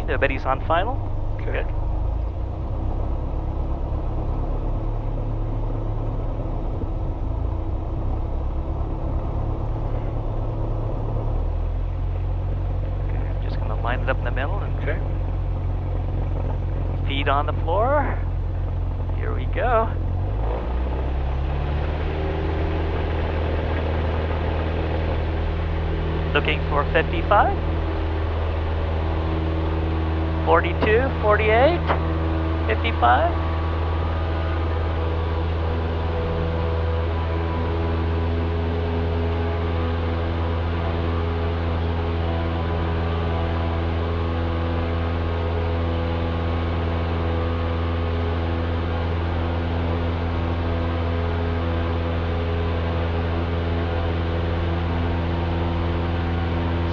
Everybody's on final? Okay. Good. Okay, I'm just going to line it up in the middle and Okay. feet on the floor. Here we go. Looking for 55. 42, 48, 55.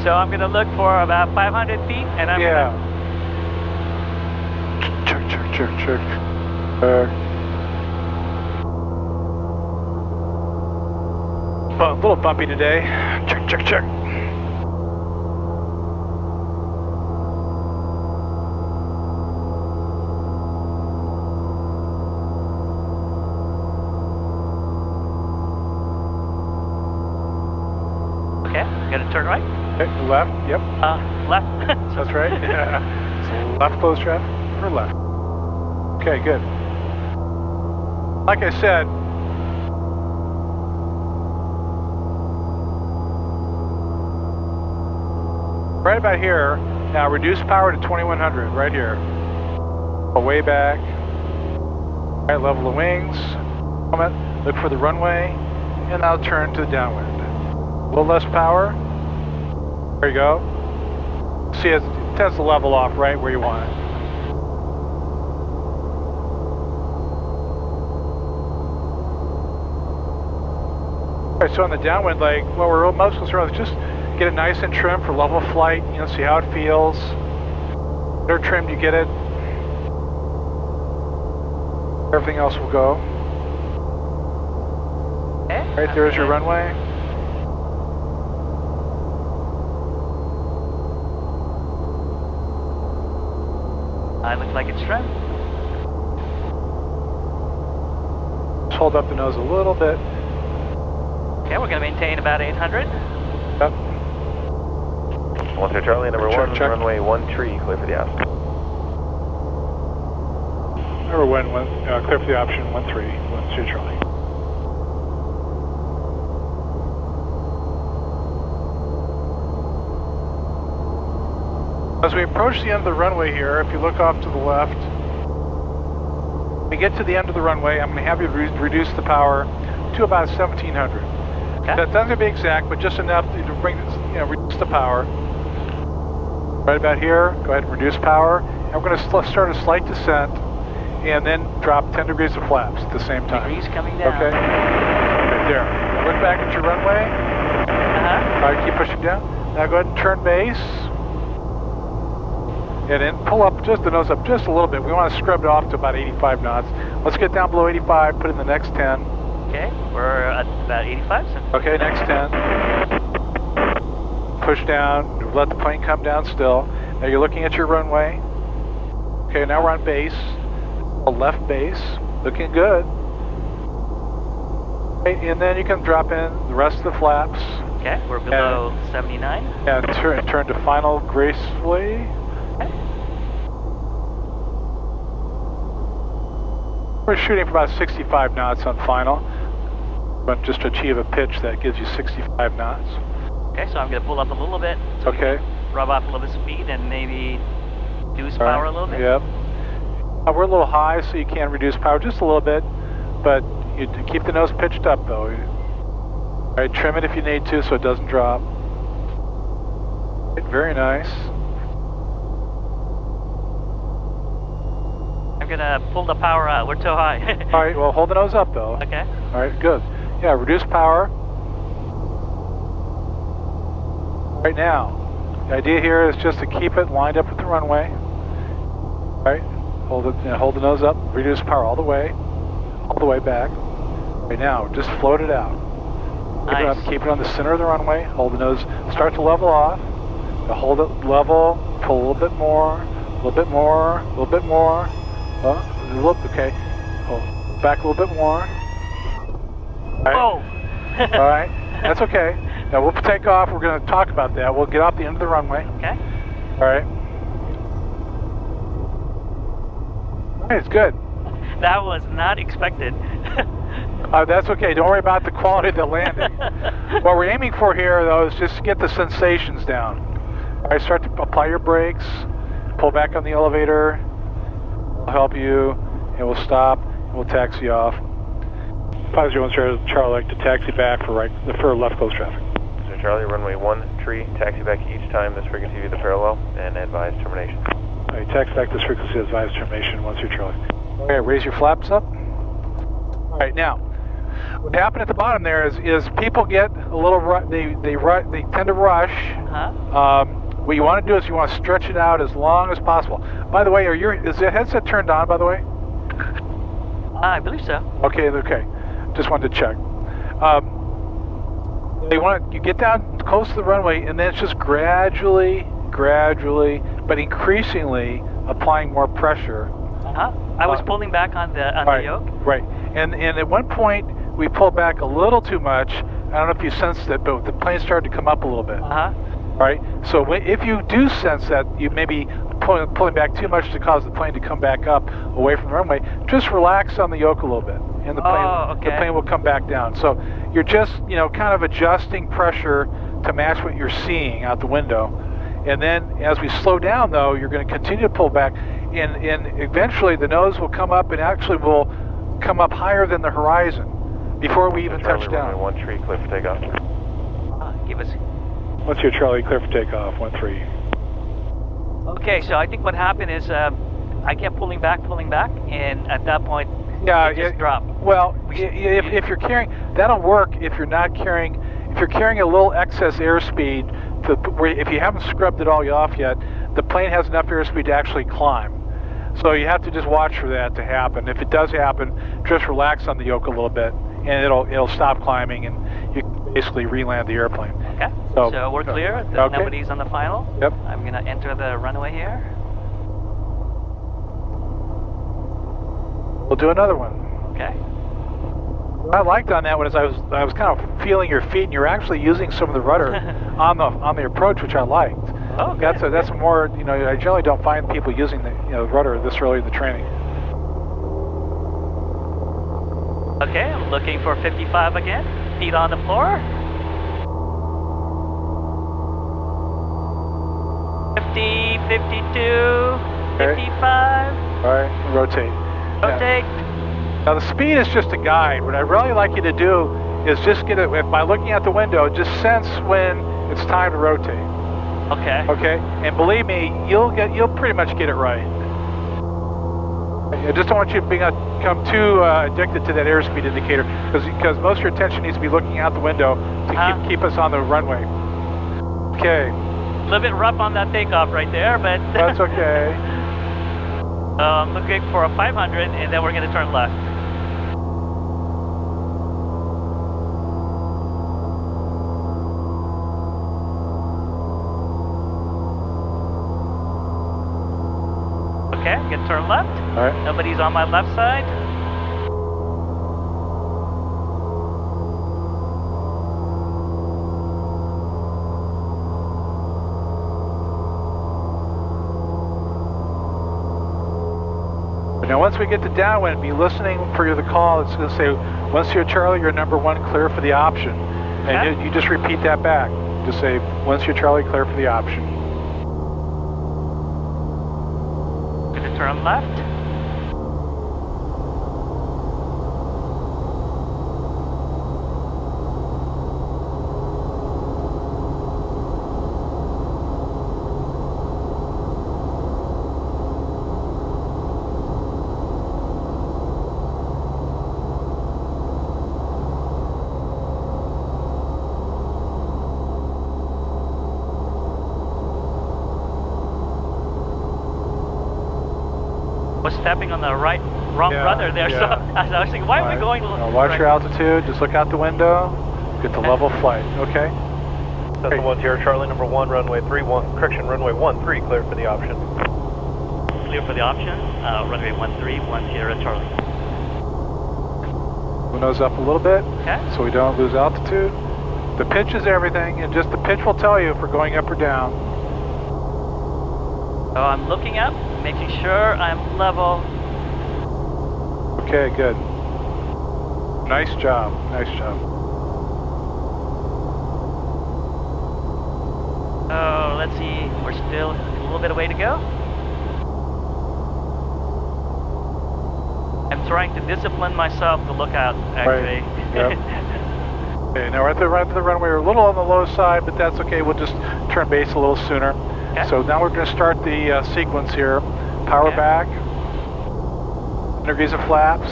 So I'm going to look for about 500 feet, and I'm Yeah. going Check. A little bumpy today. Check. okay, got to turn right. Okay, left, yep, Left. that's right. Yeah. So left close traffic, or left. Okay, good. Like I said, right about here, now reduce power to 2100, right here. Way back, right, level the wings, look for the runway, and now turn to the downwind. A little less power, there you go. See, it tends to level off right where you want it. Alright, so on the downwind leg, what we're most concerned with is just get it nice and trim for level flight, you know, see how it feels. The better trimmed you get it, everything else will go. Okay. Right there's your runway. Looks like it's trimmed. Just hold up the nose a little bit. Okay, we're going to maintain about 800. Yep. 13 Charlie, number Check, 1, check. runway 13, clear for the ask. Number one, clear for the option 13, Charlie. As we approach the end of the runway here, if you look off to the left, when we get to the end of the runway, I'm going to have you reduce the power to about 1700. Okay. That doesn't be exact, but just enough to bring, reduce the power. Right about here, go ahead and reduce power. And we're going to start a slight descent and then drop 10 degrees of flaps at the same time. Degrees coming down. Okay. Right there. Now look back at your runway. Uh-huh. All right, keep pushing down. Now go ahead and turn base. And then pull up just the nose up just a little bit. We want to scrub it off to about 85 knots. Let's get down below 85, put in the next 10. Okay, we're at about 85. So. Okay, next 10. Push down, let the plane come down still. Now you're looking at your runway. Okay, now we're on base. A left base, looking good. Okay, and then you can drop in the rest of the flaps. Okay, we're below 79. And turn to final gracefully. Okay. We're shooting for about 65 knots on final. But just to achieve a pitch that gives you 65 knots. Okay, so I'm going to pull up a little bit. So Okay. Rub off a little bit of speed and maybe reduce power a little bit. Yep. We're a little high, so you can reduce power just a little bit, but you keep the nose pitched up though. All right, trim it if you need to so it doesn't drop. Very nice. I'm going to pull the power out. We're too high. All right, well, hold the nose up though. Okay. All right, good. Yeah, reduce power. Right now, the idea here is just to keep it lined up with the runway. All right, hold the nose up, reduce power all the way back. Right now, just float it out. Nice. Keep it on the center of the runway, hold the nose, start to level off. Now hold it level, pull a little bit more, little bit more, a little bit more. Oh, okay. Oh, back a little bit more. All right. Whoa! All right, that's okay. Now we'll take off. We're going to talk about that. We'll get off the end of the runway. Okay. All right. All right, it's good. That was not expected. That's okay. Don't worry about the quality of the landing. What we're aiming for here, though, is just to get the sensations down. All right, start to apply your brakes. Pull back on the elevator. I'll help you, and we'll stop. And we'll taxi off. 501 Charlie, like to taxi back for left coast traffic. So Charlie, runway 13, taxi back each time this frequency via the parallel, and advise termination. All right, taxi back this frequency, advise termination once you're Charlie. Okay, raise your flaps up. All right, now, what happened at the bottom there is people get a little, they tend to rush. What you want to do is you want to stretch it out as long as possible. By the way, is the headset turned on, by the way? I believe so. Okay. Just wanted to check. You get down close to the runway, and then it's just gradually, but increasingly applying more pressure. I was pulling back on the yoke. Right. And at one point we pulled back a little too much. I don't know if you sensed it, but the plane started to come up a little bit. Right. So if you do sense that you may be pulling back too much to cause the plane to come back up away from the runway, just relax on the yoke a little bit, and the plane will come back down. So you're just kind of adjusting pressure to match what you're seeing out the window. And then as we slow down, though, you're going to continue to pull back, and eventually the nose will come up and actually will come up higher than the horizon before we even touch down. Runway 13, clear for takeoff. Give us. Once you're Charlie, clear for takeoff, 13. Okay, so I think what happened is I kept pulling back, and at that point, it just dropped. Well, if you're carrying, that'll work if you're not carrying, if you're carrying a little excess airspeed, if you haven't scrubbed it all off yet, the plane has enough airspeed to actually climb. So you have to just watch for that to happen. If it does happen, just relax on the yoke a little bit, and it'll stop climbing, and you can basically re-land the airplane. Okay. So we're clear. Nobody's on the final. Yep. I'm going to enter the runway here. We'll do another one. Okay. What I liked on that one is I was kind of feeling your feet, and you're actually using some of the rudder on the approach, which I liked. Oh, okay. That's a more, I generally don't find people using the rudder this early in the training. Okay, I'm looking for 55 again. Feet on the floor. 50, 52, 55. All right, rotate. Rotate. Yeah. Now the speed is just a guide. What I really like you to do is just get it, by looking out the window, just sense when it's time to rotate. Okay. Okay, and believe me, you'll pretty much get it right. I just don't want you to become too addicted to that airspeed indicator, because most of your attention needs to be looking out the window to keep us on the runway. Okay. A little bit rough on that takeoff right there, but that's okay. I'm looking for a 500, and then we're going to turn left. Okay, I'm going to turn left. All right. Nobody's on my left side. Now once we get to downwind, be listening for the call. It's going to say, once you're Charlie, you're number 1, clear for the option. And you just repeat that back. Just say, once you're Charlie, clear for the option. Going to turn left. Was stepping on the wrong rudder there, so I was thinking, why are we going? Watch your altitude, just look out the window, get the level flight, okay? Cessna 1 here, Charlie number 1, runway 31, correction, runway 13, clear for the option. clear for the option. Runway 1310 Charlie. Nose up a little bit, Okay. so we don't lose altitude. The pitch is everything, and just the pitch will tell you if we're going up or down. So I'm looking up, making sure I'm level. Okay, good. Nice job, nice job. Oh, let's see, we're still a little bit of way to go. I'm trying to discipline myself to look out, actually. Right. Yep. Okay, now we're at the runway. We're a little on the low side, but that's okay. We'll just turn base a little sooner. Okay. So now we're going to start the sequence here. Power back. 100 degrees of flaps.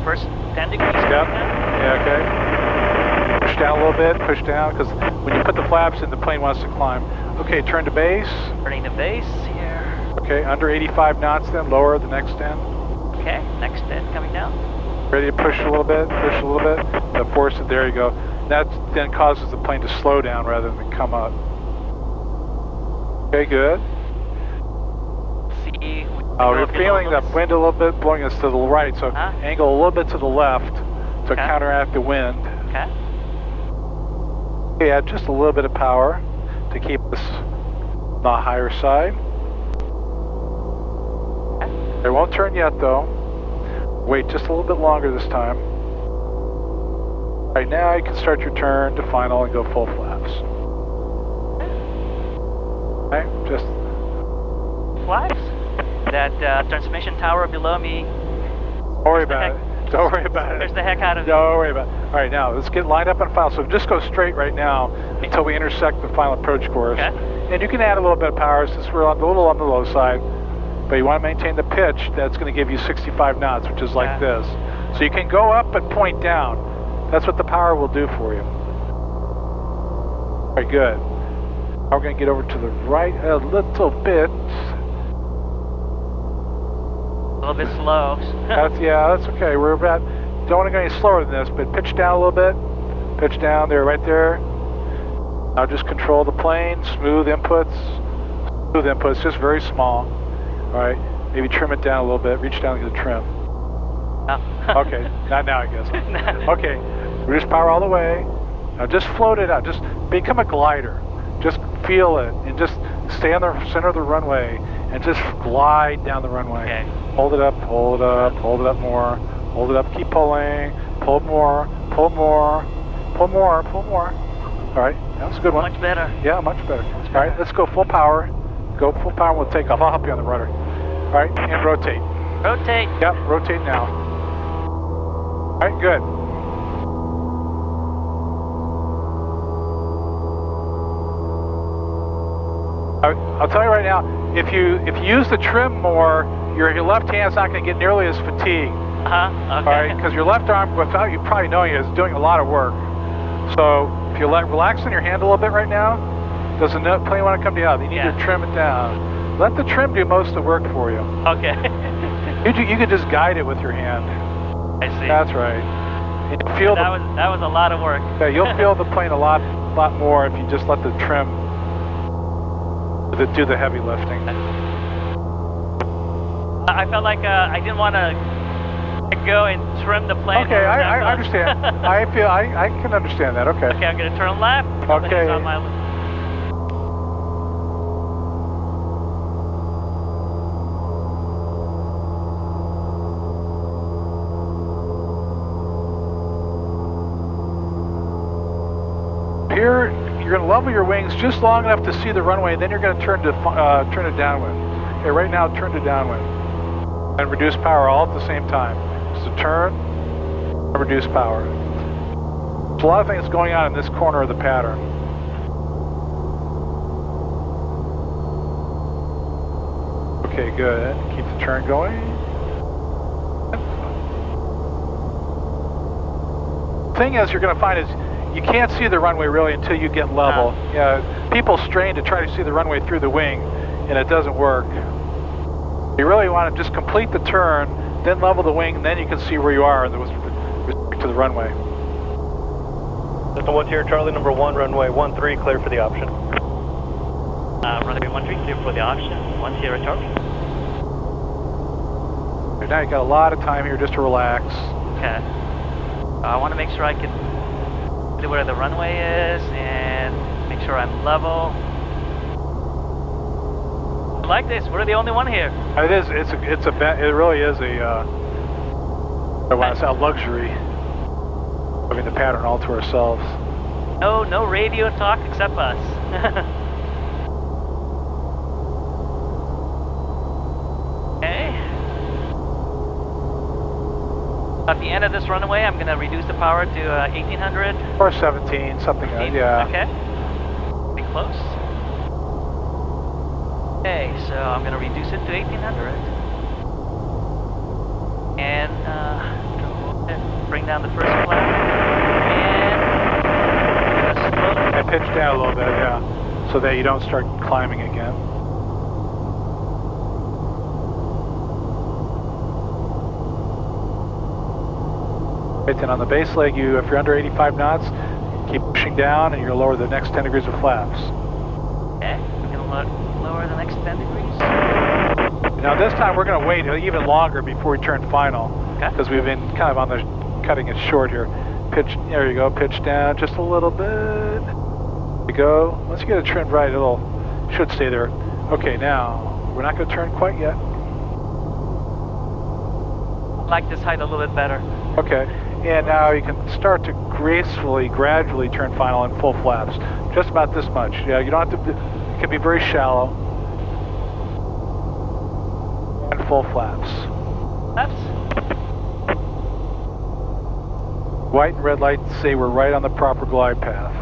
First 10 degrees. Yep. Yeah, okay. Push down a little bit. Push down, because when you put the flaps in, the plane wants to climb. Okay, turn to base. Turning to base here. Okay, under 85 knots then. Lower the next 10. Okay, next 10 coming down. Ready to push a little bit, push a little bit. Force it, there you go. That then causes the plane to slow down rather than come up. Okay, good. See, We're feeling that wind a little bit blowing us to the right, so angle a little bit to the left to counteract the wind. Okay. Okay, add just a little bit of power to keep us on the higher side. It won't turn yet though. Wait just a little bit longer this time. Right now you can start your turn to final and go full flaps. Okay, just flaps. That transmission tower below me. Don't worry about it. Don't worry about it. There's the heck out of it. Don't worry about it. All right, now let's get lined up and final. So just go straight right now until we intersect the final approach course. Okay. And you can add a little bit of power since we're a little on the low side. But you want to maintain the pitch that's going to give you 65 knots, which is like this. So you can go up and point down. That's what the power will do for you. All right, good. Now we're going to get over to the right a little bit. A little bit slow. That's okay. We're about, don't want to go any slower than this, but pitch down a little bit. Pitch down there, right there. Now just control the plane, smooth inputs, just very small. All right, maybe trim it down a little bit, reach down and get a trim. Oh. Okay, not now I guess. Okay, reduce power all the way. Now just float it out, just become a glider. Just feel it and just stay on the center of the runway and just glide down the runway. Okay. Hold it up, hold it up, hold it up more, hold it up, keep pulling, pull more, pull more, pull more, pull more. All right, that was a good one. Much better. Yeah, much better. All right, let's go full power. Go full power, we'll take off. I'll help you on the rudder. All right, and rotate. Rotate. Yep, rotate now. All right, good. I'll tell you right now, if you use the trim more, your left hand's not going to get nearly as fatigued. Okay. All right, because your left arm, without you probably knowing it, is doing a lot of work. So if you relax on your hand a little bit right now, does the plane want to come down? You need to trim it down. Let the trim do most of the work for you. Okay. You can just guide it with your hand. I see. That's right. And you'll feel that was a lot of work. Yeah, you'll feel the plane a lot more if you just let the trim do the heavy lifting. I felt like I didn't want to go and trim the plane. Okay, I understand. I can understand that. Okay. Okay, I'm going to turn left. Okay. On my Here, you're going to level your wings just long enough to see the runway, then you're going to turn to downwind. Okay, right now turn to downwind. And reduce power all at the same time. So turn and reduce power. There's a lot of things going on in this corner of the pattern. Okay, good. Keep the turn going. The thing is, you're going to find is you can't see the runway really until you get level. Yeah, people strain to try to see the runway through the wing, and it doesn't work. You really want to just complete the turn, then level the wing, and then you can see where you are with respect to the runway. System 1 here, Charlie number 1, runway 13, clear for the option. Runway 13, clear for the option, 10 Charlie. Now you got a lot of time here just to relax. Okay. I want to make sure I can see where the runway is and make sure I'm level. I like this. We're the only one here. It is. It really is a luxury having the pattern all to ourselves. No radio talk except us. Okay. At the end of this runway, I'm going to reduce the power to 1800. Or 17, something like that, yeah. Okay. Be close. Okay, so I'm going to reduce it to 1800. And bring down the first flap. And pitch down a little bit, yeah. So that you don't start climbing again. Right, then on the base leg, if you're under 85 knots, keep pushing down and you'll lower the next 10 degrees of flaps. Okay, we're going to lower the next 10 degrees. Now this time we're going to wait even longer before we turn final. Okay. Because we've been kind of on the cutting it short here. Pitch, there you go, pitch down just a little bit. There you go. Once you get it trimmed right, should stay there. Okay, now, we're not going to turn quite yet. I like this height a little bit better. Okay, and now you can start to gracefully, gradually turn final in full flaps. Just about this much. Yeah, you don't have to, it can be very shallow. And full flaps. Flaps. White and red lights say we're right on the proper glide path.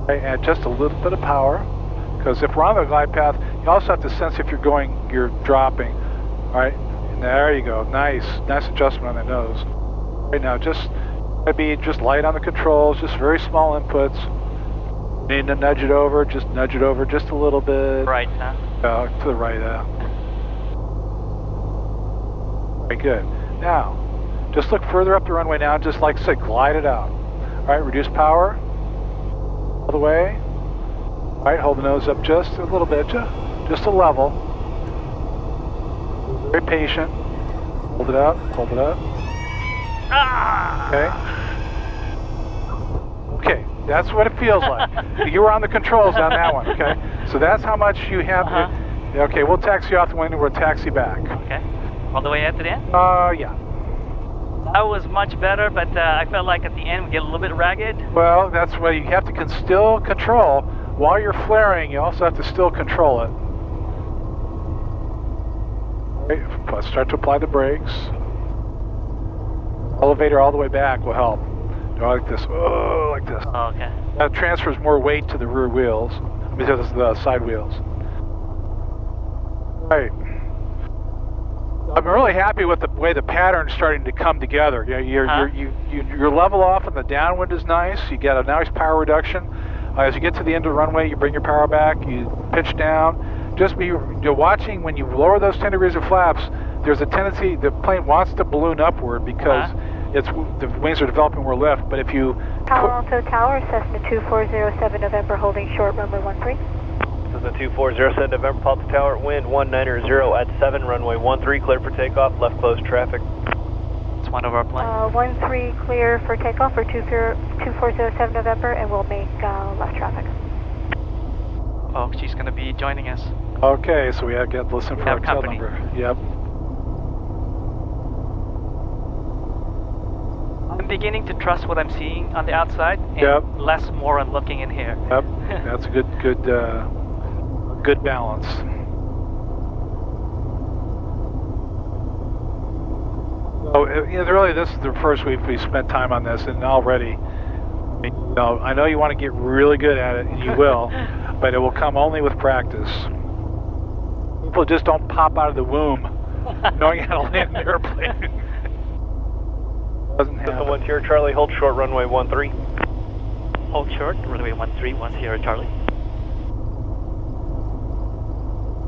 Okay, and just a little bit of power, because if we're on the glide path, you also have to sense if you're dropping. All right, and there you go. Nice adjustment on the nose. Right now, just light on the controls, just very small inputs. Need to nudge it over just a little bit. Right, huh? To the right, Very good. Now, just look further up the runway now, just like I said, glide it out. All right, reduce power all the way. All right, hold the nose up just a little bit, just a level. Very patient. Hold it up, hold it up. Ah! Okay, that's what it feels like. You were on the controls on that one, okay? So that's how much you have to... Okay, we'll taxi you off the window, we'll taxi back. Okay. All the way out to the end? Yeah. That was much better, but I felt like at the end we get a little bit ragged. Well, that's why you have to still control. While you're flaring, you also have to still control it. Right, start to apply the brakes. Elevator all the way back will help. Go like this. Oh, like this. Oh, okay. That transfers more weight to the rear wheels, because the side wheels. Right. I'm really happy with the way the pattern's starting to come together. Your level off on the downwind is nice. You get a nice power reduction. As you get to the end of the runway, you bring your power back, you pitch down. Just be watching when you lower those 10 degrees of flaps, there's a tendency, the plane wants to balloon upward because the wings are developing more lift, but if you... Palo Alto Tower, Cessna 2407 November, holding short, runway 13. Cessna 2407 November, Palo Alto Tower, wind 190 at 7, runway 13, clear for takeoff, left close traffic. It's one of our planes. 13 clear for takeoff for 2407 November, and we'll make left traffic. Oh, she's going to be joining us. Okay, so we have to listen for our tail company. number. Yep. I'm beginning to trust what I'm seeing on the outside, and less more on looking in here. Yep, that's a good balance. So, really, this is the first week we spent time on this, and already, I know you want to get really good at it, and you will, but it will come only with practice. People just don't pop out of the womb knowing how to land an airplane. Doesn't happen. 10 Charlie, hold short, runway 13. Hold short, runway 13, 10 Charlie.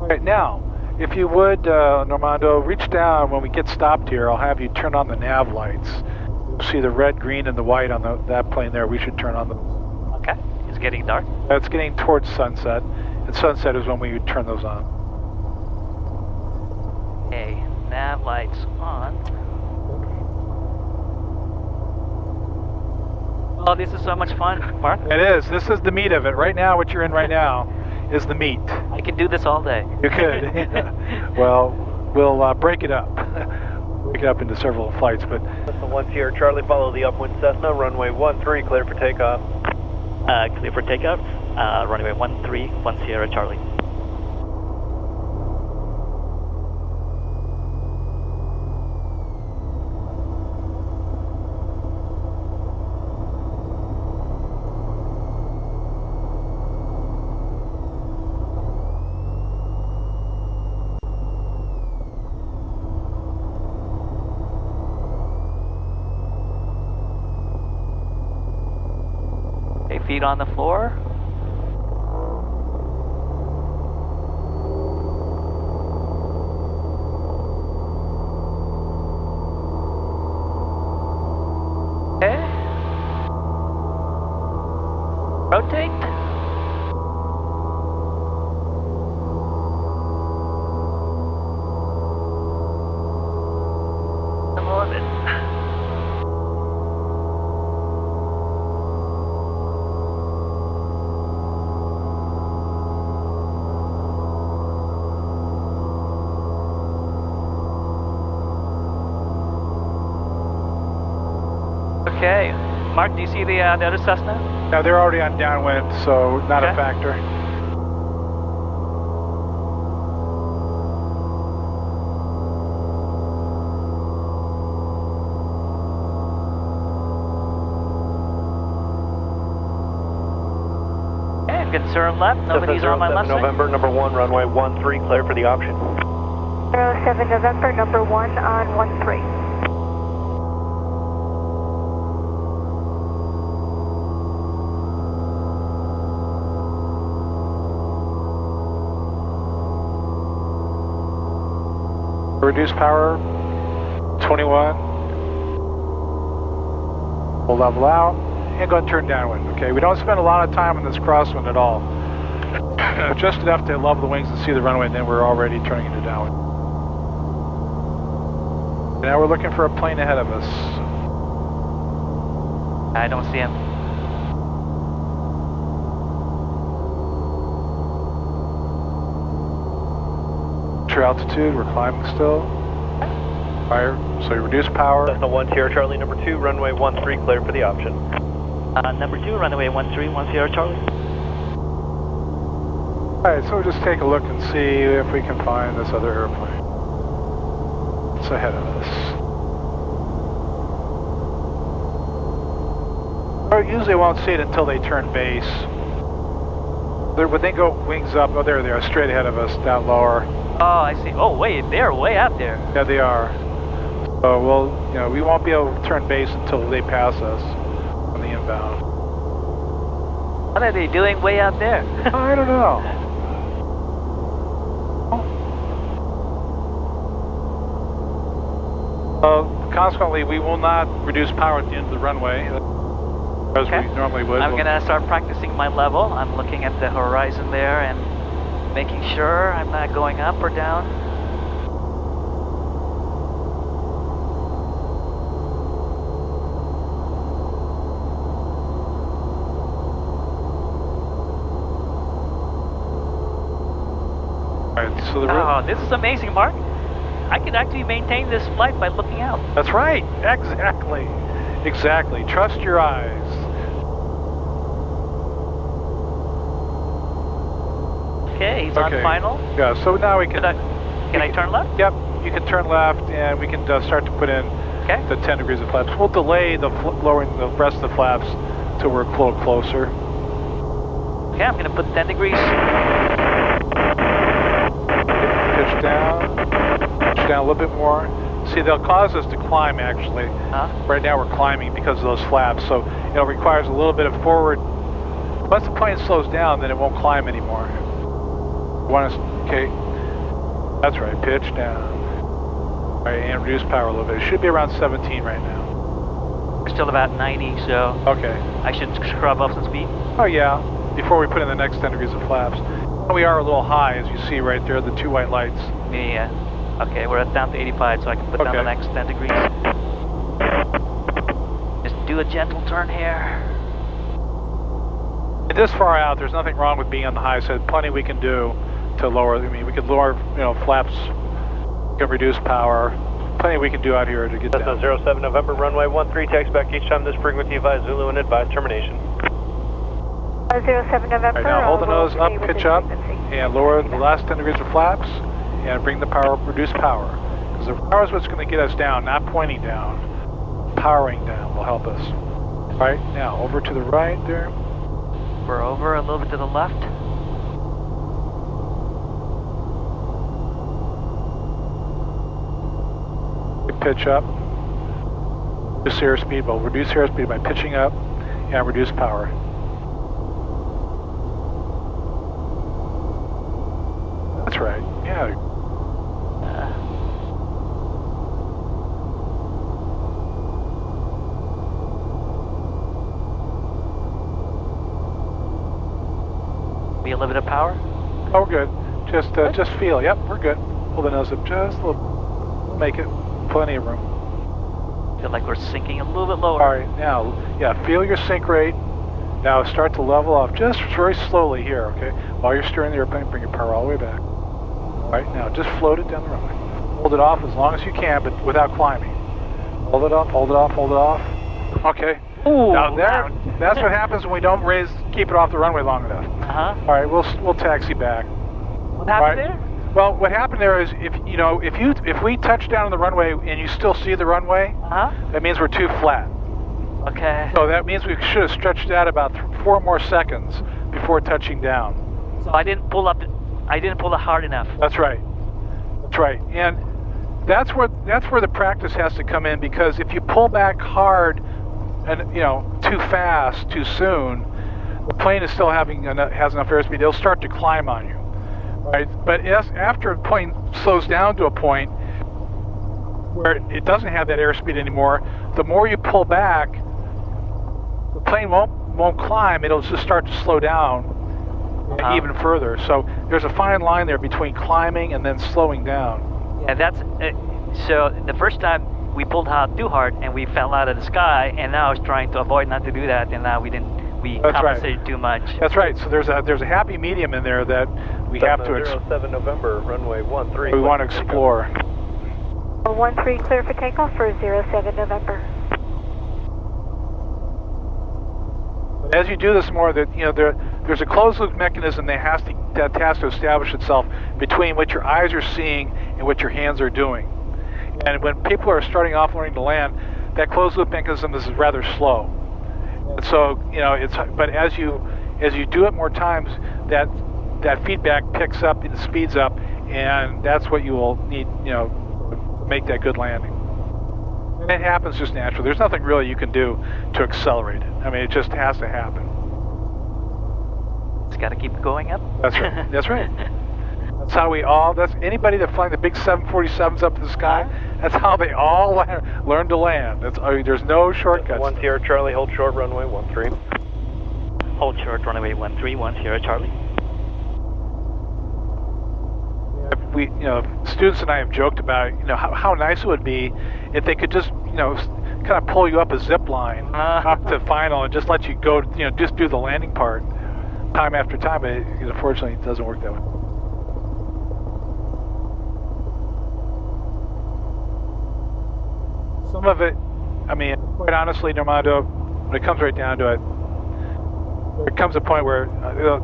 All right, now, if you would, Normando, reach down when we get stopped here. I'll have you turn on the nav lights. You'll see the red, green, and the white on that plane there. We should turn on them. Okay, he's it's getting dark? It's getting towards sunset, and sunset is when we would turn those on. Okay, nav lights on. Oh, this is so much fun, Mark. It is. This is the meat of it. Right now, what you're in right now is the meat. I can do this all day. You could. Well, we'll break it up. Break it up into several flights, but... Cessna 1 Sierra Charlie, follow the upwind Cessna, runway 13, clear for takeoff. Clear for takeoff, runway 13, 1 Sierra Charlie. Feet on the floor. Okay. Rotate. A little bit. Okay. Mark, do you see the other Cessna? No, they're already on downwind, so not a Okay. factor. Okay, good turn left. Nobody's on my left side. November, number 1, runway 13, clear for the option. 07 November, number 1 on 13. Reduce power, 21. We'll level out and go and turn downwind, okay? We don't spend a lot of time on this crosswind at all. Just enough to level the wings and see the runway, and then we're already turning into downwind. Now we're looking for a plane ahead of us. I don't see him. Altitude, we're climbing still. Fire, so you reduce power. Cessna 1 Sierra Charlie, number 2, runway 13, clear for the option. Number 2, runway 13, 1 Sierra Charlie. Alright, so we'll just take a look and see if we can find this other airplane. It's ahead of us. Well, usually won't see it until they turn base. When they go wings up, oh there they are, straight ahead of us, down lower. Oh, I see. Oh, wait, they're way out there. Yeah, they are. So we won't be able to turn base until they pass us on the inbound. What are they doing way out there? I don't know. Consequently, we will not reduce power at the end of the runway, as we normally would. I'm going to start practicing my level. I'm looking at the horizon there and making sure I'm not going up or down. Alright, so Oh, this is amazing, Mark. I can actually maintain this flight by looking out. That's right. Exactly. Exactly. Trust your eyes. Okay, he's on final. Yeah, so now we can... Can I turn left? Yep, you can turn left and we can start to put in the 10 degrees of flaps. We'll delay the lowering the rest of the flaps till we're a little closer. Okay, I'm going to put 10 degrees. Pitch down a little bit more. See, they'll cause us to climb actually. Right now we're climbing because of those flaps, so it requires a little bit of forward. Once the plane slows down, then it won't climb anymore. Okay, that's right, pitch down. All right, and reduce power a little bit. It should be around 17 right now. We're still about 90, so Okay. I should scrub up some speed. Oh yeah, before we put in the next 10 degrees of flaps. We are a little high, as you see right there, the two white lights. Yeah. Okay, we're down to 85, so I can put down the next 10 degrees. Just do a gentle turn here. And this far out, there's nothing wrong with being on the high side. Plenty we can do to lower. I mean, we could lower, flaps. We can reduce power. Plenty we can do out here to get down. Cessna 07 November, runway 13, taxi back each time this frequency advise Zulu and advise termination. 07 November. Right now, hold the nose up, pitch up, and lower the last 10 degrees of flaps, and bring the power, reduce power. Because the power is what's going to get us down, not pointing down. Powering down will help us. All right, now over to the right there. We're over a little bit to the left. Pitch up. Reduce airspeed. We'll reduce airspeed by pitching up and reduce power. That's right. Yeah. Be a little bit of power. Oh, we're good. Just feel. Yep, we're good. Hold the nose up just a little. Make it. Plenty of room. Feel like we're sinking a little bit lower. All right, now, yeah, feel your sink rate. Now start to level off just very slowly here, okay? While you're steering the airplane, bring your power all the way back. All right, now just float it down the runway. Hold it off as long as you can, but without climbing. Hold it up, hold it off, hold it off. Okay. Ooh, now that's what happens when we don't keep it off the runway long enough. Uh-huh. All right, we'll taxi back. What happened there? Well, what happened there is if we touch down on the runway and you still see the runway, that means we're too flat. Okay. So that means we should have stretched out about 4 more seconds before touching down. So I didn't pull it hard enough. That's right. That's right. And that's where the practice has to come in, because if you pull back hard and too fast too soon, the plane is still has enough airspeed. It'll start to climb on you. Right, but after a plane slows down to a point where it doesn't have that airspeed anymore, the more you pull back, the plane won't climb. It'll just start to slow down even further. So there's a fine line there between climbing and then slowing down. Yeah, that's so the first time we pulled out too hard and we fell out of the sky, and now I was trying to avoid not to do that, and now we compensated too much. That's right. So there's a happy medium in there that we have to 07 November, runway 13. We want to explore. 13 clear for takeoff for 07 November. As you do this more, there's a closed loop mechanism that has to establish itself between what your eyes are seeing and what your hands are doing. And when people are starting off learning to land, that closed loop mechanism is rather slow. And so but as you do it more times, that feedback picks up and speeds up, and that's what you will need, to make that good landing. And it happens just naturally. There's nothing really you can do to accelerate it. I mean, it just has to happen. It's got to keep going up. That's right. That's right. That's how that's anybody that flying the big 747s up to the sky, that's how they all learn to land. There's no shortcuts. 1 Sierra Charlie, hold short, runway 13. Hold short, runway 13, 1 Sierra Charlie. Students and I have joked about, how nice it would be if they could just, kind of pull you up a zip line up to final and just let you go, just do the landing part time after time. But unfortunately, it doesn't work that way. Some of it, I mean, quite honestly, Normando, when it comes right down to it, there comes a point where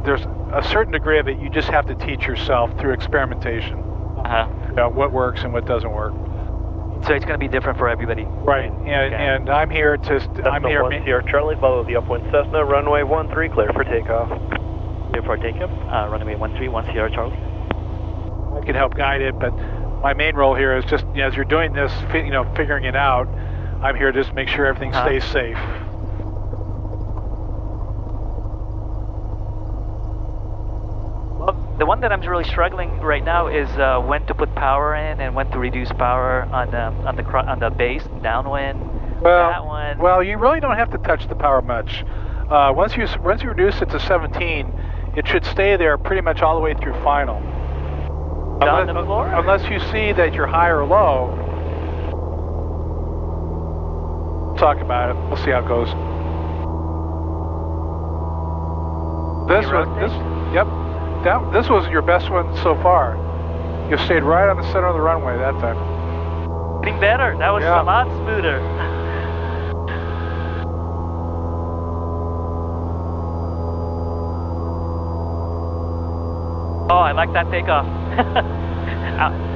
there's a certain degree of it you just have to teach yourself through experimentation. What works and what doesn't work. So it's going to be different for everybody. Right, and I'm here to... I'm here. 1 Sierra Charlie, follow the upwind Cessna, runway 13, clear for takeoff. Clear for takeoff, runway 13, 1 Sierra Charlie. I can help guide it, but my main role here is just, as you're doing this, figuring it out, I'm here to just make sure everything stays safe. Well, the one that I'm really struggling right now is when to put power in and when to reduce power on the base, downwind. that one. Well, you really don't have to touch the power much. Once you reduce it to 17, it should stay there pretty much all the way through final. On the floor? Unless you see that you're high or low. We'll talk about it. We'll see how it goes. This was your best one so far. You stayed right on the center of the runway that time. Getting better. That was a lot smoother. Oh, I like that takeoff.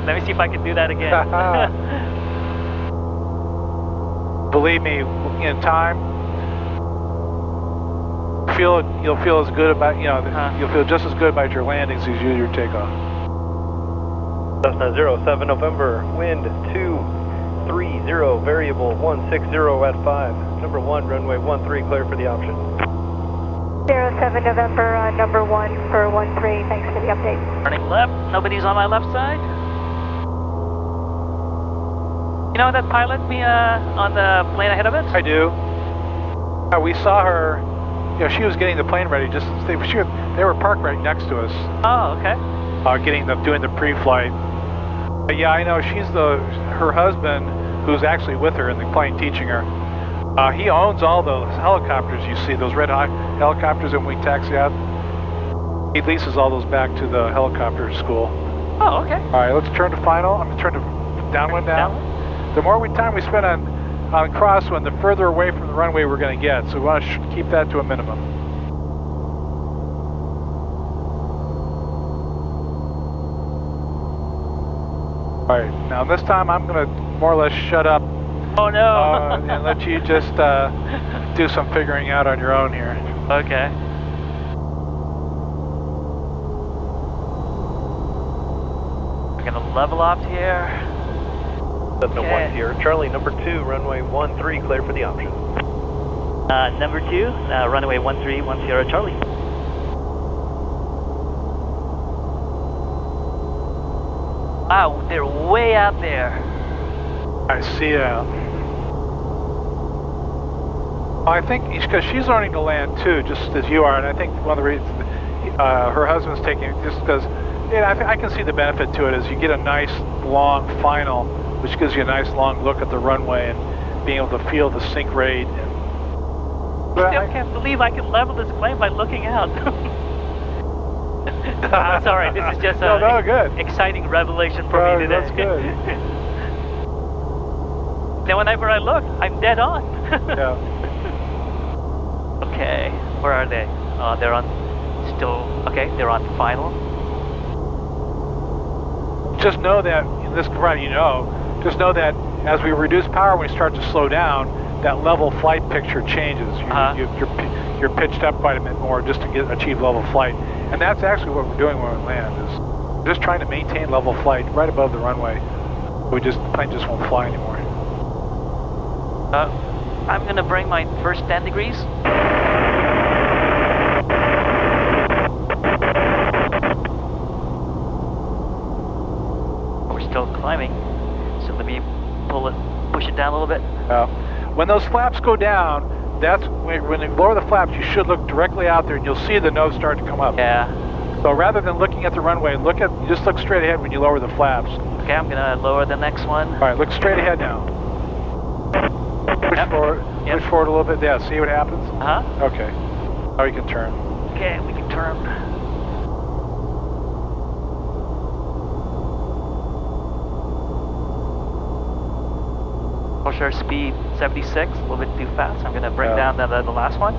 Let me see if I can do that again. Believe me, in time, you'll feel as good about, you'll feel just as good about your landings as you do your takeoff. Cessna 07 November, wind 230, variable 160 at 5. Number 1, runway 13, clear for the option. 07 November, number 1 for 13, thanks for the update. Turning left, nobody's on my left side. You know that pilot on the plane ahead of us? I do. We saw her, she was getting the plane ready, they were parked right next to us. Oh, okay. Doing the pre-flight. But yeah, I know her husband, who's actually with her in the plane teaching her, he owns all those helicopters you see, those red hot helicopters that we taxi out. He leases all those back to the helicopter school. Oh, okay. All right, let's turn to final. I'm going to turn to downwind now. The more time we spend on crosswind, the further away from the runway we're going to get. So we want to keep that to a minimum. All right, now this time I'm going to more or less shut up. Oh no! And let you just do some figuring out on your own here. Okay. We're going to level off here. Cessna 1 here. Charlie, number 2, runway 13, clear for the option. Number 2, runway 13, Charlie. Wow, they're way out there. I see. I think because she's learning to land too, just as you are, and I think one of the reasons her husband's taking it just because, I can see the benefit to it is you get a nice long final, which gives you a nice long look at the runway and being able to feel the sink rate. I still can't believe I can level this plane by looking out. I'm sorry, this is just good. Exciting revelation for me today. That's good. Then whenever I look, I'm dead on. Yeah. Okay, where are they? They're on they're on final. Just know that, just know that as we reduce power, when we start to slow down, that level flight picture changes. You're pitched up quite a bit more just to achieve level flight. And that's actually what we're doing when we land, is just trying to maintain level flight right above the runway. The plane just won't fly anymore. I'm going to bring my first 10 degrees. We're still climbing, so let me push it down a little bit. When those flaps go down, that's when you lower the flaps, you should look directly out there and you'll see the nose start to come up. Yeah. So rather than looking at the runway, just look straight ahead when you lower the flaps. Okay, I'm going to lower the next one. All right, look straight ahead now. Push forward. Push forward a little bit. Yeah, see what happens? Okay. Now you can turn. Okay, we can turn. Push our speed 76, a little bit too fast. I'm going to bring down the last one.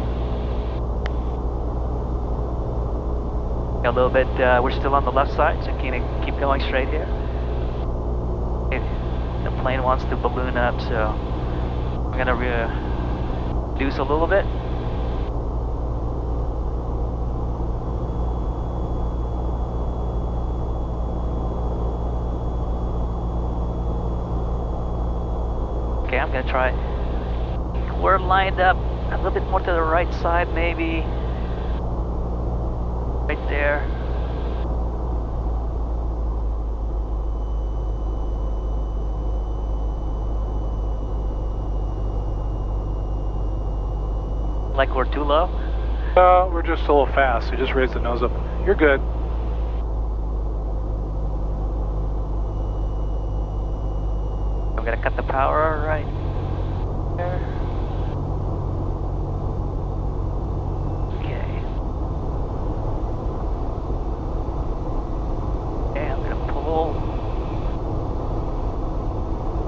A little bit, we're still on the left side, so keep going straight here. Okay. The plane wants to balloon up, so I'm going to reduce a little bit. Okay, I'm going to try. We're lined up a little bit more to the right side, maybe. Right there. we're too low? We're just a little fast, so just raise the nose up. You're good. I'm gonna cut the power right there. Okay. Okay, I'm gonna pull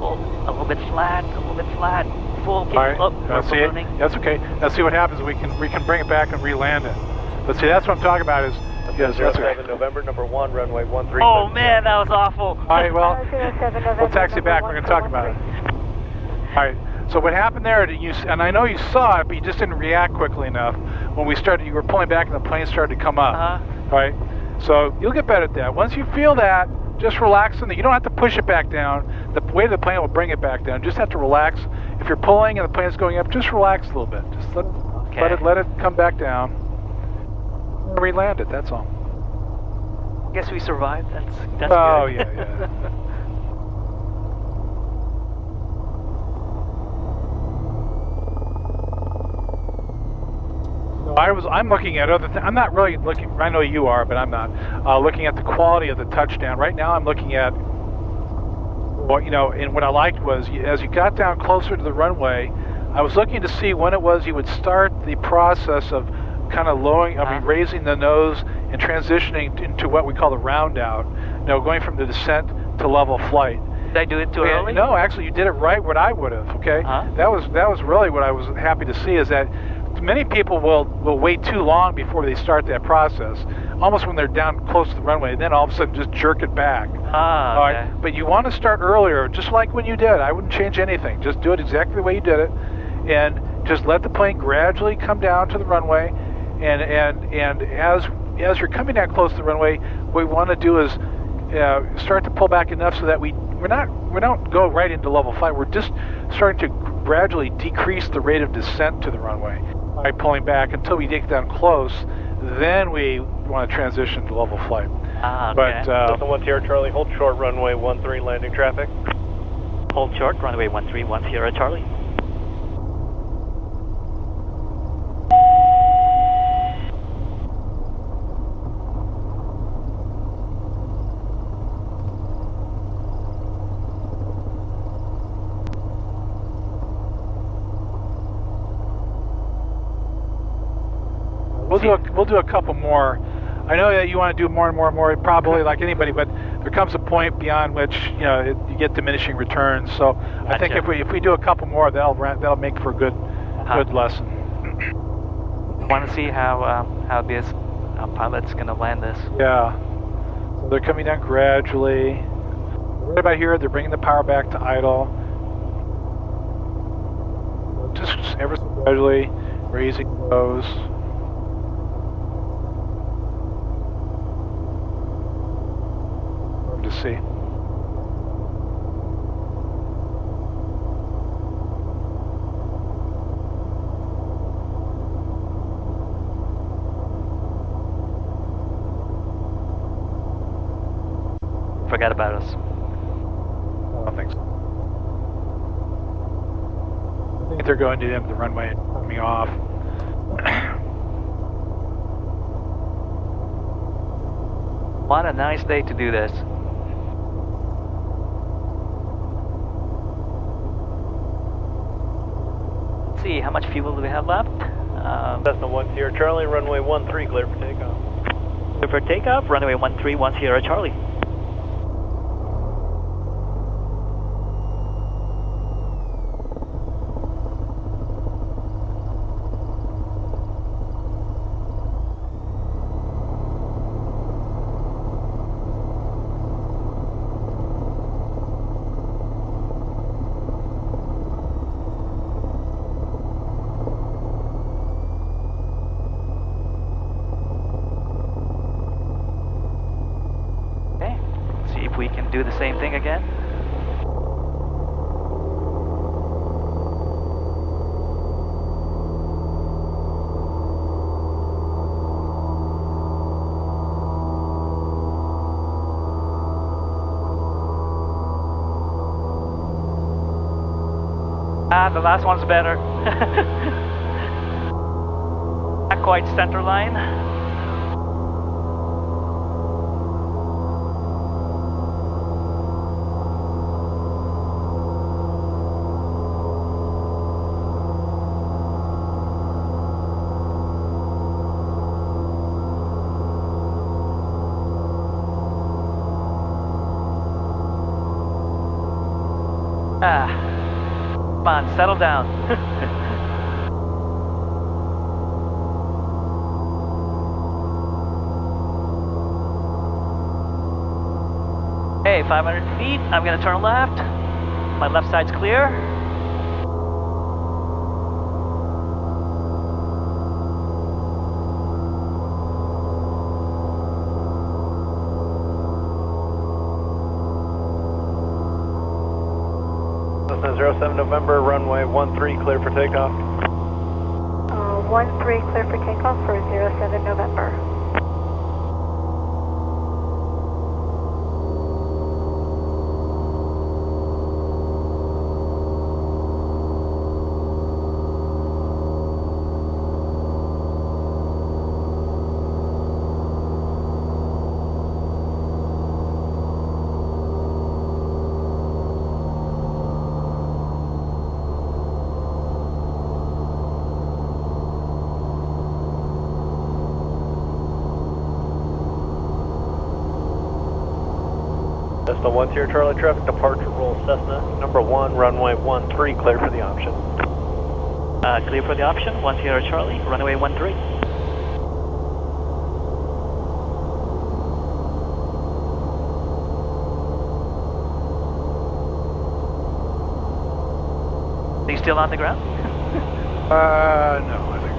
a little bit flat, full kick. All right, Oh, let's see it. That's okay. Let's see what happens. We can bring it back and re-land it. Let's see. That's what I'm talking about. Is yes, that's okay. 07 November, number 1, runway 13. Oh man, that was awful. All right, well, 07 November, we'll taxi back. We're going to talk about it. All right. So what happened there? And I know you saw it, but you just didn't react quickly enough. When we started, you were pulling back, and the plane started to come up. All right. So you'll get better at that. Once you feel that, just relax in it. You don't have to push it back down. The weight of the plane will bring it back down. Just have to relax. If you're pulling and the plane's going up, just relax a little bit. Just let it come back down. Re-land it. That's all. Guess we survived. That's oh, good. yeah. I'm looking at other things. I'm not really looking, I know you are, but I'm not, looking at the quality of the touchdown. Right now I'm looking at, well, and what I liked was, as you got down closer to the runway, I was looking to see when it was you would start the process of kind of raising the nose and transitioning into what we call the round out, going from the descent to level flight. Did I do it too early? No, actually you did it right what I would have, okay? That was really what I was happy to see, is that many people will wait too long before they start that process, almost when they're down close to the runway, and then all of a sudden just jerk it back. Okay. All right? But you want to start earlier, just like when you did. I wouldn't change anything. Just do it exactly the way you did it, and just let the plane gradually come down to the runway, and as you're coming down close to the runway, what we want to do is start to pull back enough so that we don't go right into level flight. We're just starting to gradually decrease the rate of descent to the runway by pulling back until we get down close. Then we want to transition to level flight. Okay. But Cessna 1 Sierra Charlie, hold short, runway 13, landing traffic. Hold short, runway 13, 1 Sierra Charlie. We'll do a couple more. I know that you want to do more and more and more, probably like anybody, but there comes a point beyond which you get diminishing returns. So I think if we do a couple more, that'll make for a good lesson. I want to see how this pilot's going to land this. Yeah. So they're coming down gradually. Right about here, they're bringing the power back to idle. Just ever so gradually raising those. To see. Forgot about us. I don't think so. I think they're going to the end of the runway and coming off. What a nice day to do this. Let's see, how much fuel do we have left? Cessna 1 Sierra Charlie, runway 13, clear for takeoff. Clear for takeoff, runway 13, 1 Sierra Charlie. We can do the same thing again. The last one's better. quite center line. Come on, settle down. Hey, 500 feet, I'm gonna turn left. My left side's clear. Cessna 07 November, runway 13, clear for takeoff. 13, clear for takeoff for 07 November. Cessna 1 Sierra Charlie traffic departure roll Cessna number 1 runway 13 clear for the option. Clear for the option, 1 Sierra Charlie, runway 13. Are you still on the ground? No, I think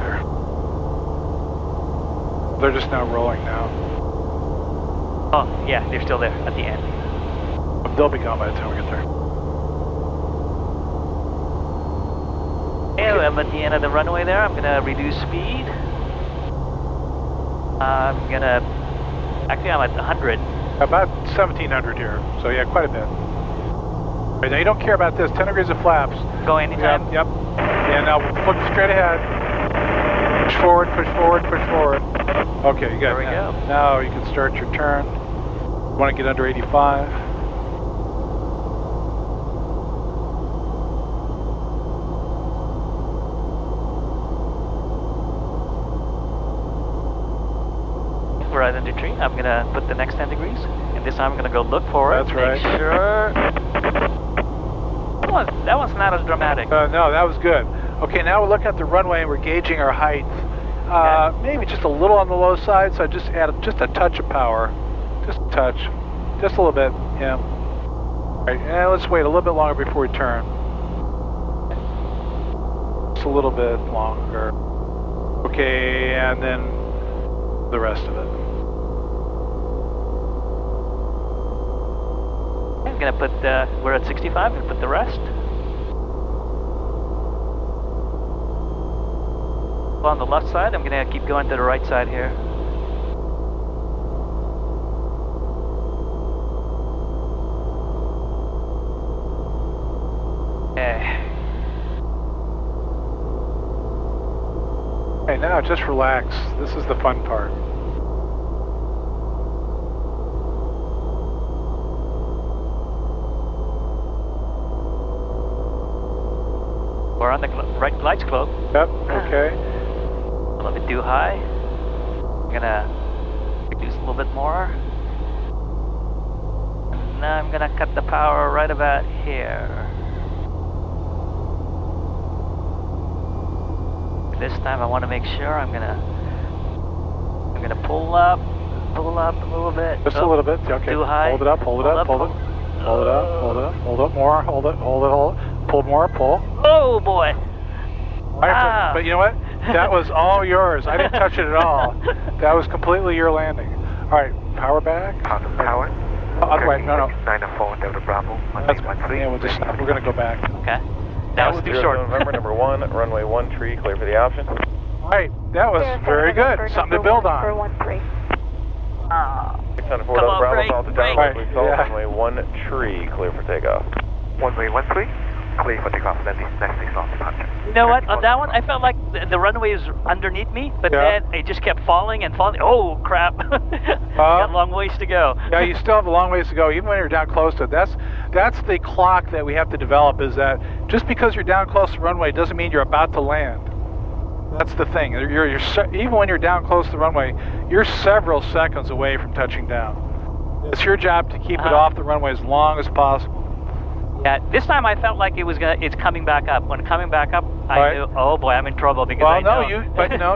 they're just now rolling now. Oh, yeah, they're still there at the end. They'll be gone by the time we get there. Okay, I'm at the end of the runway there. I'm gonna reduce speed. Actually I'm at 100. About 1700 here, so yeah, quite a bit. Right, now you don't care about this, 10 degrees of flaps. Go anytime? Yep. And now look straight ahead. Push forward, push forward, push forward. Okay, you got it. There we go. Now you can start your turn. You want to get under 85. We're right under tree. I'm gonna put the next 10 degrees, and this time I'm gonna go look for it. That's right. Make sure. That one's not as dramatic. No, that was good. Okay, now we're looking at the runway and we're gauging our height. Maybe just a little on the low side, so I just add just a touch of power. Just a touch. Just a little bit, yeah. All right, and let's wait a little bit longer before we turn. Just a little bit longer. Okay, and then the rest of it. I'm gonna put, we're at 65, and put the rest. On the left side, I'm gonna keep going to the right side here. Okay, now just relax. This is the fun part. We're on the right glide slope. Yep, okay. A little bit too high. I'm gonna reduce a little bit more. And now I'm gonna cut the power right about here. This time I want to make sure I'm gonna pull up a little bit. Just a little bit, okay. Too high. Hold it up, hold it up, hold it. Hold it up, hold it up, hold it more, hold it, hold it, hold it. Pull more, pull. Oh boy! Wow. But you know what? That was all yours. I didn't touch it at all. That was completely your landing. All right, power back. Power. Oh, wait, no. 904 Delta Bravo. That's yeah, we'll just stop. We're going to go back. Okay. That was too short. November number 1, runway 13, clear for the option. All right, that was very good. Something to build on. For 13. 604 Delta Bravo, Alto Tower, Right, runway 13, clear for takeoff. Runway 13. Clear for takeoff, next off departure. You know what? On that one, I felt like the runway is underneath me, but Yeah. then it just kept falling and falling. Oh, crap. Got a long ways to go. Yeah, you still have a long ways to go, even when you're down close to it. That's the clock that we have to develop, is that just because you're down close to the runway doesn't mean you're about to land. That's the thing. Even when you're down close to the runway, you're several seconds away from touching down. It's your job to keep it off the runway as long as possible. Yeah, this time I felt like it's coming back up. When coming back up, I knew, oh boy, I'm in trouble because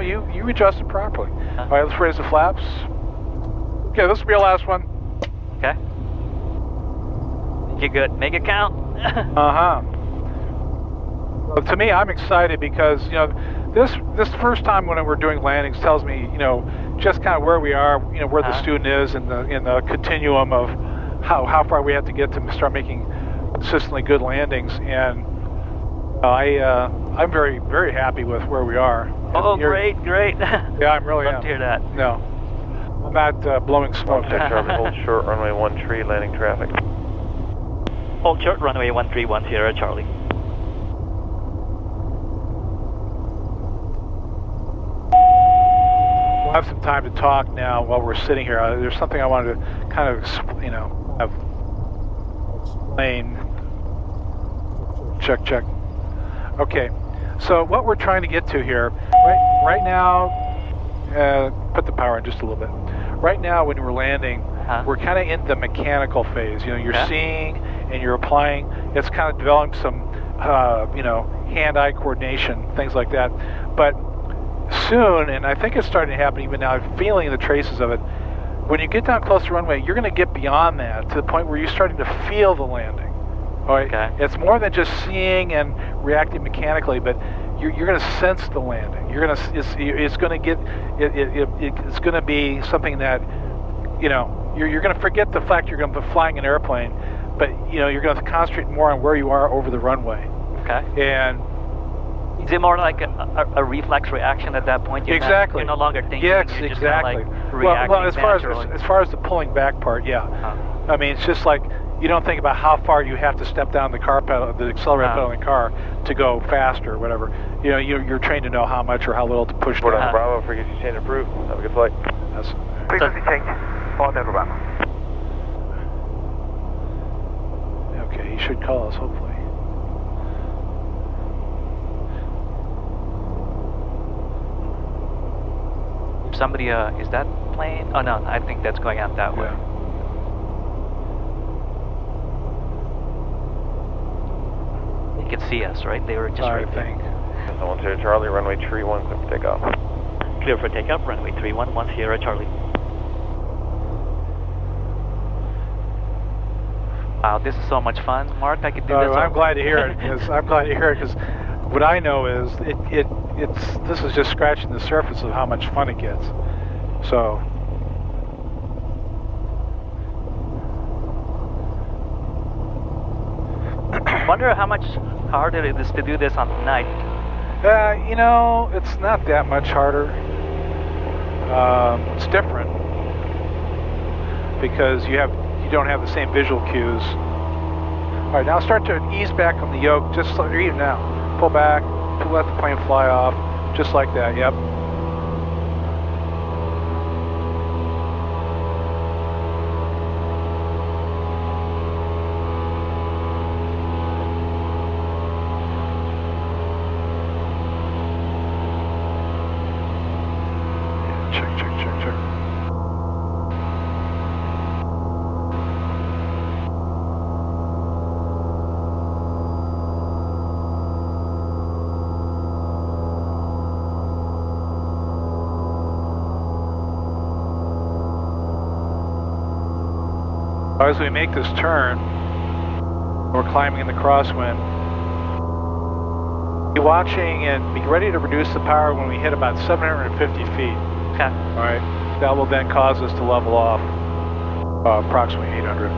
you adjusted properly. All right, let's raise the flaps. Okay, this will be our last one. Okay. Make it good. Make it count. Well, to me, I'm excited because, you know, this first time when we're doing landings tells me, you know, just kind of where we are, you know, where the student is in the continuum of how far we have to get to start making consistently good landings, and I'm very, very happy with where we are. Oh, great. Yeah, I'm really Love to hear that. No, I'm not blowing smoke. Charlie, hold short, runway 13, landing traffic. Hold short, runway 1310, Charlie. We'll have some time to talk now while we're sitting here. There's something I wanted to kind of, explain. Check. Okay, so what we're trying to get to here, right now, put the power in just a little bit. Right now, when we're landing, we're kind of in the mechanical phase. You know, you're seeing and you're applying. It's kind of developing some, you know, hand-eye coordination, things like that. But soon, and I think it's starting to happen even now, I'm feeling the traces of it. When you get down close to the runway, you're going to get beyond that to the point where you're starting to feel the landing. All right? Okay. It's more than just seeing and reacting mechanically, but you're going to sense the landing. You're going to it's going to be something that, you know, you're going to forget the fact you're going to be flying an airplane, but you know, you're going to concentrate more on where you are over the runway. Okay. And is it more like a reflex reaction at that point? You're exactly. You're no longer thinking. Yes, you're just exactly. Kind of like reacting well, as far as the pulling back part, yeah. I mean, it's just like you don't think about how far you have to step down the car pedal, the accelerator pedal in the car to go faster or whatever. You know, you're trained to know how much or how little to push. Port on Bravo, frequency change approved. Have a good flight. Frequency change, all Delta Bravo. Okay, he should call us, hopefully. Somebody, is that plane? Oh no, I think that's going out that way. They can see us, right? They were just right there. Someone's here, Charlie, runway 31, clear for takeoff. Clear for takeoff, runway 31, Sierra Charlie. Wow, this is so much fun, Mark. I could do this. I'm glad to hear it. Because what I know is this is just scratching the surface of how much fun it gets. So. I wonder how much harder it is to do this on night. You know, it's not that much harder. It's different because you don't have the same visual cues. All right, now start to ease back on the yoke, just like you're even now. Pull back, let the plane fly off, just like that. Yep. As we make this turn, we're climbing in the crosswind. Be watching and be ready to reduce the power when we hit about 750 feet. Okay. All right. That will then cause us to level off approximately 800.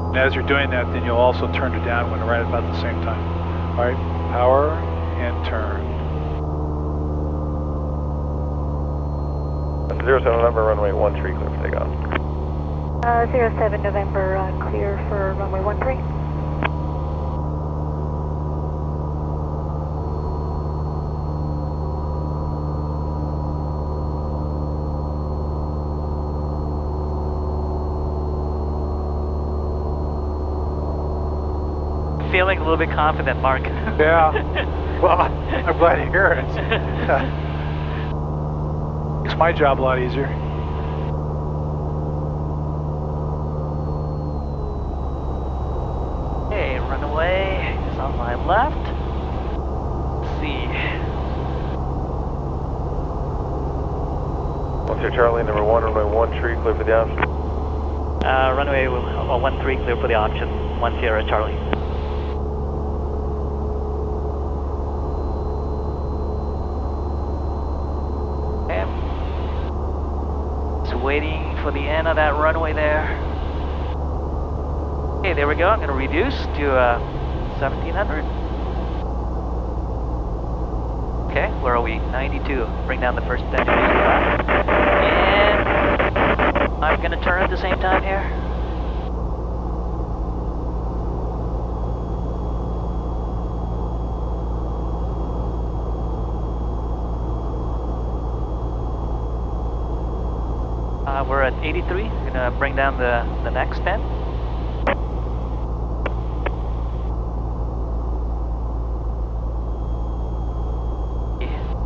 And as you're doing that, then you'll also turn to downwind right about the same time. All right. Power and turn. 07 November, runway 13, clear for takeoff. 07 November, clear for runway 13. Feeling a little bit confident, Mark. Yeah. Well, I'm glad to hear it. Makes my job a lot easier. Okay, runaway is on my left. Let's see. Once you're Charlie, number 1, runway 13, clear for the option. Runway 13 clear for the option. 10 Charlie. Waiting for the end of that runway there. Okay, there we go. I'm going to reduce to 1700. Okay, where are we? 92. Bring down the first destination. And I'm going to turn at the same time here. We're at 83. We're gonna bring down the next 10.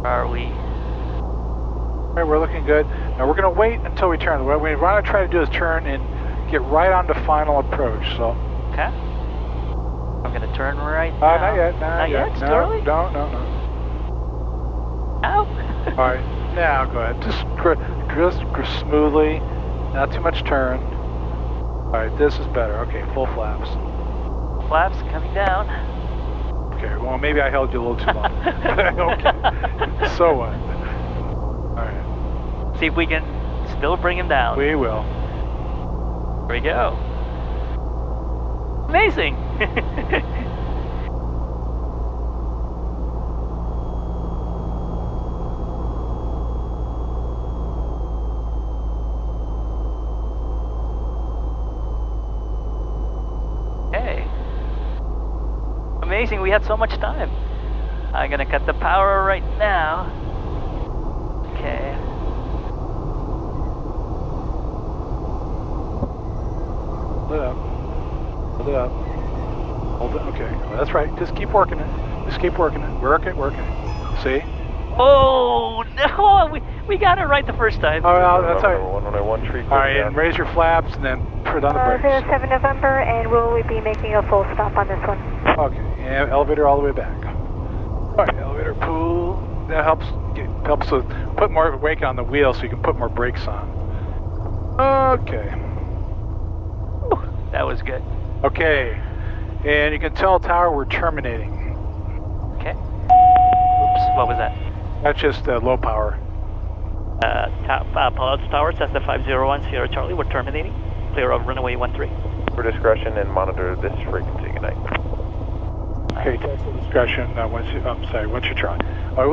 Are we? All right, we're looking good. Now we're going to wait until we turn. What we want to try to do is turn and get right onto final approach. So. Okay. I'm gonna turn right now. Not yet. Not yet. It's too no, early. No. Ow. All right. Now go ahead. Just smoothly. Not too much turn. All right. This is better. Okay. Full flaps. Flaps coming down. Okay. Well, maybe I held you a little too long. Okay. So what? All right. See if we can still bring him down. We will. Here we go. Amazing. Amazing, we had so much time. I'm gonna cut the power right now. Okay. Hold it up. Hold it up. Hold it. Okay, well, that's right. Just keep working it. Just keep working it. Work it. See? Oh no! We got it right the first time. Oh, well, that's all right. All right, and raise your flaps and then put on the brakes. 07 November, and will we be making a full stop on this one? Okay, and elevator all the way back. All right, elevator pull. That helps to put more weight on the wheel so you can put more brakes on. Okay. Ooh, that was good. Okay, and you can tell tower we're terminating. Okay. Oops, what was that? That's just low power. Palo Alto Tower, Cessna 501, Sierra Charlie, we're terminating. Clear of runway 13. For discretion and monitor this frequency. Good night. Okay, test the discretion once you try. All right,